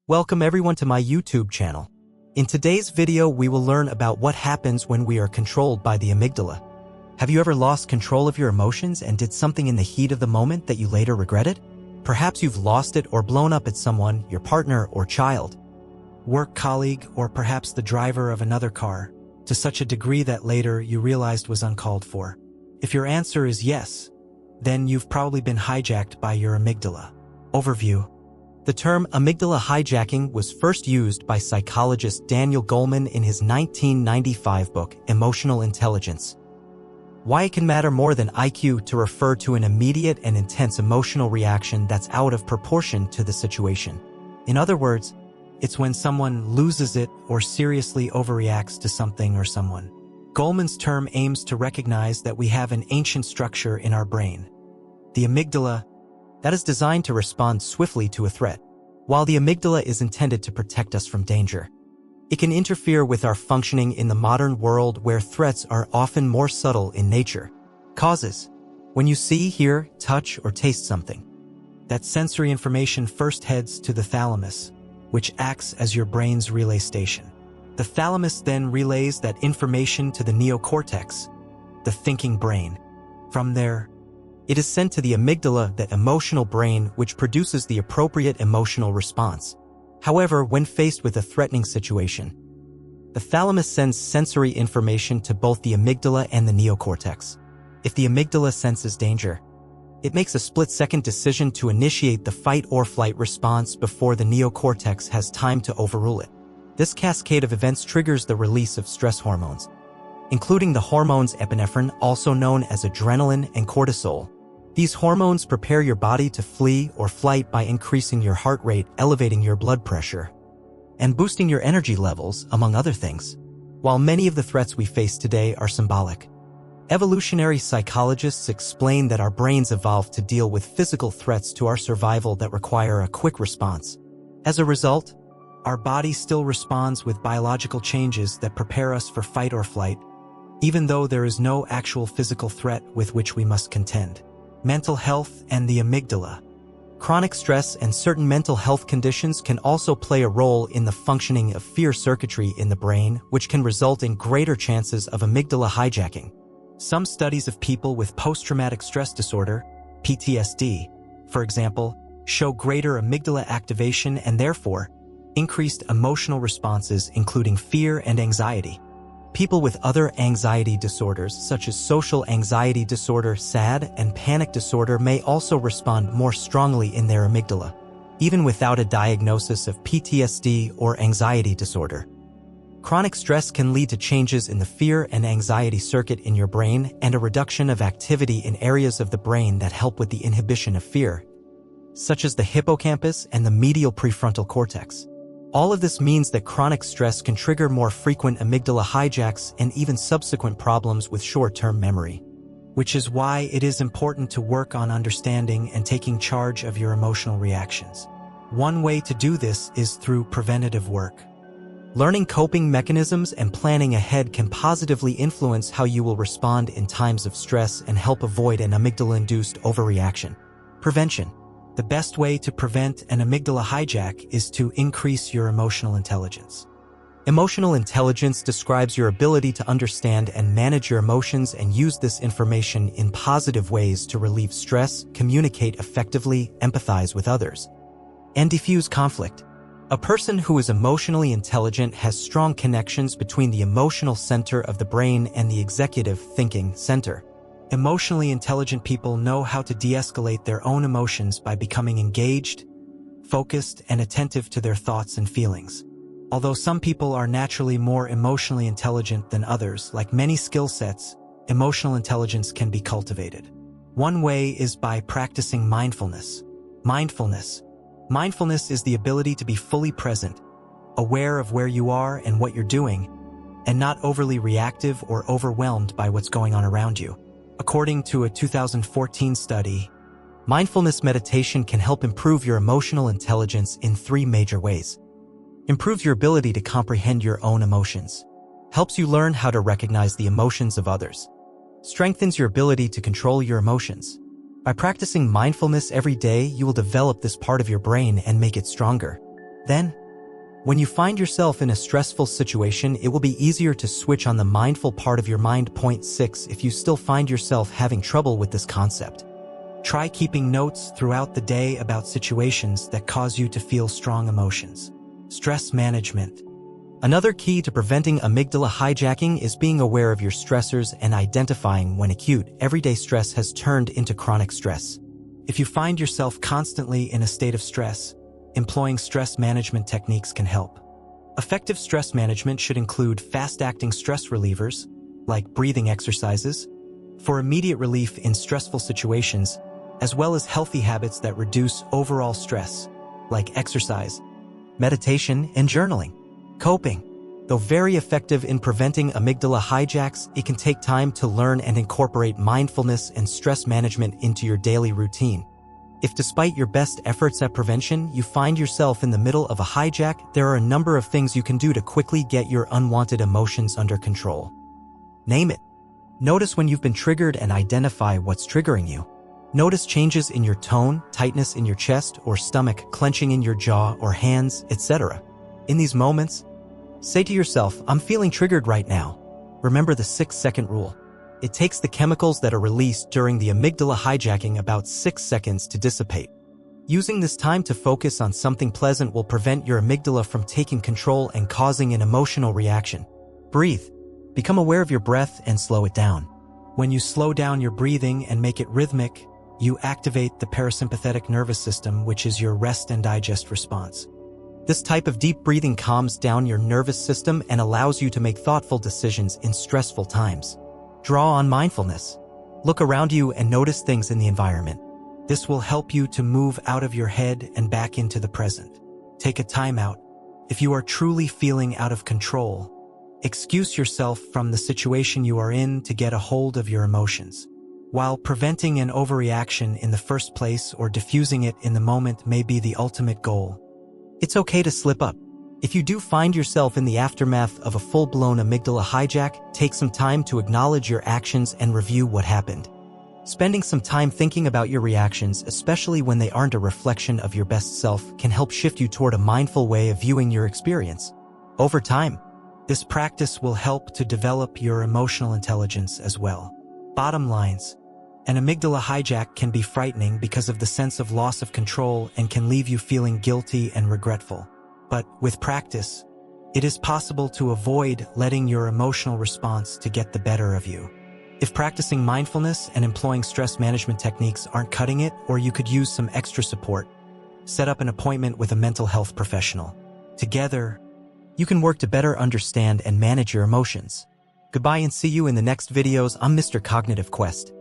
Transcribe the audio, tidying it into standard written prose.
Welcome everyone to my YouTube channel. In today's video, we will learn about what happens when we are controlled by the amygdala. Have you ever lost control of your emotions and did something in the heat of the moment that you later regretted? Perhaps you've lost it or blown up at someone, your partner or child, work colleague, or perhaps the driver of another car, to such a degree that later you realized was uncalled for. If your answer is yes, then you've probably been hijacked by your amygdala. Overview. The term amygdala hijacking was first used by psychologist Daniel Goleman in his 1995 book, Emotional Intelligence. Why it can matter more than IQ to refer to an immediate and intense emotional reaction that's out of proportion to the situation. In other words, it's when someone loses it or seriously overreacts to something or someone. Goleman's term aims to recognize that we have an ancient structure in our brain, the amygdala, that is designed to respond swiftly to a threat. While the amygdala is intended to protect us from danger, it can interfere with our functioning in the modern world where threats are often more subtle in nature. Causes. When you see, hear, touch, or taste something, that sensory information first heads to the thalamus, which acts as your brain's relay station. The thalamus then relays that information to the neocortex, the thinking brain. From there, it is sent to the amygdala, that emotional brain, which produces the appropriate emotional response. However, when faced with a threatening situation, the thalamus sends sensory information to both the amygdala and the neocortex. If the amygdala senses danger, it makes a split-second decision to initiate the fight or flight response before the neocortex has time to overrule it. This cascade of events triggers the release of stress hormones, including the hormones epinephrine, also known as adrenaline, and cortisol. These hormones prepare your body to flee or flight by increasing your heart rate, elevating your blood pressure, and boosting your energy levels, among other things. While many of the threats we face today are symbolic, evolutionary psychologists explain that our brains evolved to deal with physical threats to our survival that require a quick response. As a result, our body still responds with biological changes that prepare us for fight or flight, even though there is no actual physical threat with which we must contend. Mental health and the amygdala. Chronic stress and certain mental health conditions can also play a role in the functioning of fear circuitry in the brain, which can result in greater chances of amygdala hijacking. Some studies of people with post-traumatic stress disorder, PTSD, for example, show greater amygdala activation and therefore increased emotional responses, including fear and anxiety. People with other anxiety disorders, such as social anxiety disorder, SAD, and panic disorder, may also respond more strongly in their amygdala, even without a diagnosis of PTSD or anxiety disorder. Chronic stress can lead to changes in the fear and anxiety circuit in your brain and a reduction of activity in areas of the brain that help with the inhibition of fear, such as the hippocampus and the medial prefrontal cortex. All of this means that chronic stress can trigger more frequent amygdala hijacks and even subsequent problems with short-term memory, which is why it is important to work on understanding and taking charge of your emotional reactions. One way to do this is through preventative work. Learning coping mechanisms and planning ahead can positively influence how you will respond in times of stress and help avoid an amygdala-induced overreaction. Prevention. The best way to prevent an amygdala hijack is to increase your emotional intelligence. Emotional intelligence describes your ability to understand and manage your emotions and use this information in positive ways to relieve stress, communicate effectively, empathize with others, and diffuse conflict. A person who is emotionally intelligent has strong connections between the emotional center of the brain and the executive thinking center. Emotionally intelligent people know how to de-escalate their own emotions by becoming engaged, focused, and attentive to their thoughts and feelings. Although some people are naturally more emotionally intelligent than others, like many skill sets, emotional intelligence can be cultivated. One way is by practicing mindfulness. Mindfulness is the ability to be fully present, aware of where you are and what you're doing, and not overly reactive or overwhelmed by what's going on around you. According to a 2014 study, mindfulness meditation can help improve your emotional intelligence in 3 major ways. Improves your ability to comprehend your own emotions. Helps you learn how to recognize the emotions of others. Strengthens your ability to control your emotions. By practicing mindfulness every day, you will develop this part of your brain and make it stronger. Then, when you find yourself in a stressful situation, it will be easier to switch on the mindful part of your mind. Point 6. If you still find yourself having trouble with this concept, try keeping notes throughout the day about situations that cause you to feel strong emotions. Stress management. Another key to preventing amygdala hijacking is being aware of your stressors and identifying when acute, everyday stress has turned into chronic stress. If you find yourself constantly in a state of stress, employing stress management techniques can help. Effective stress management should include fast-acting stress relievers, like breathing exercises, for immediate relief in stressful situations, as well as healthy habits that reduce overall stress, like exercise, meditation, and journaling. Coping. Though very effective in preventing amygdala hijacks, it can take time to learn and incorporate mindfulness and stress management into your daily routine. If despite your best efforts at prevention, you find yourself in the middle of a hijack, there are a number of things you can do to quickly get your unwanted emotions under control. Name it. Notice when you've been triggered and identify what's triggering you. Notice changes in your tone, tightness in your chest or stomach, clenching in your jaw or hands, etc. In these moments, say to yourself, "I'm feeling triggered right now." Remember the 6-second rule. It takes the chemicals that are released during the amygdala hijacking about 6 seconds to dissipate. Using this time to focus on something pleasant will prevent your amygdala from taking control and causing an emotional reaction. Breathe. Become aware of your breath and slow it down. When you slow down your breathing and make it rhythmic, you activate the parasympathetic nervous system, which is your rest and digest response. This type of deep breathing calms down your nervous system and allows you to make thoughtful decisions in stressful times. Draw on mindfulness. Look around you and notice things in the environment. This will help you to move out of your head and back into the present. Take a time out. If you are truly feeling out of control, excuse yourself from the situation you are in to get a hold of your emotions. While preventing an overreaction in the first place or diffusing it in the moment may be the ultimate goal, it's okay to slip up. If you do find yourself in the aftermath of a full-blown amygdala hijack, take some time to acknowledge your actions and review what happened. Spending some time thinking about your reactions, especially when they aren't a reflection of your best self, can help shift you toward a mindful way of viewing your experience. Over time, this practice will help to develop your emotional intelligence as well. Bottom lines. An amygdala hijack can be frightening because of the sense of loss of control and can leave you feeling guilty and regretful. But with practice, it is possible to avoid letting your emotional response to get the better of you. If practicing mindfulness and employing stress management techniques aren't cutting it, or you could use some extra support, set up an appointment with a mental health professional. Together, you can work to better understand and manage your emotions. Goodbye and see you in the next videos. I'm Mr. Cognitive Quest.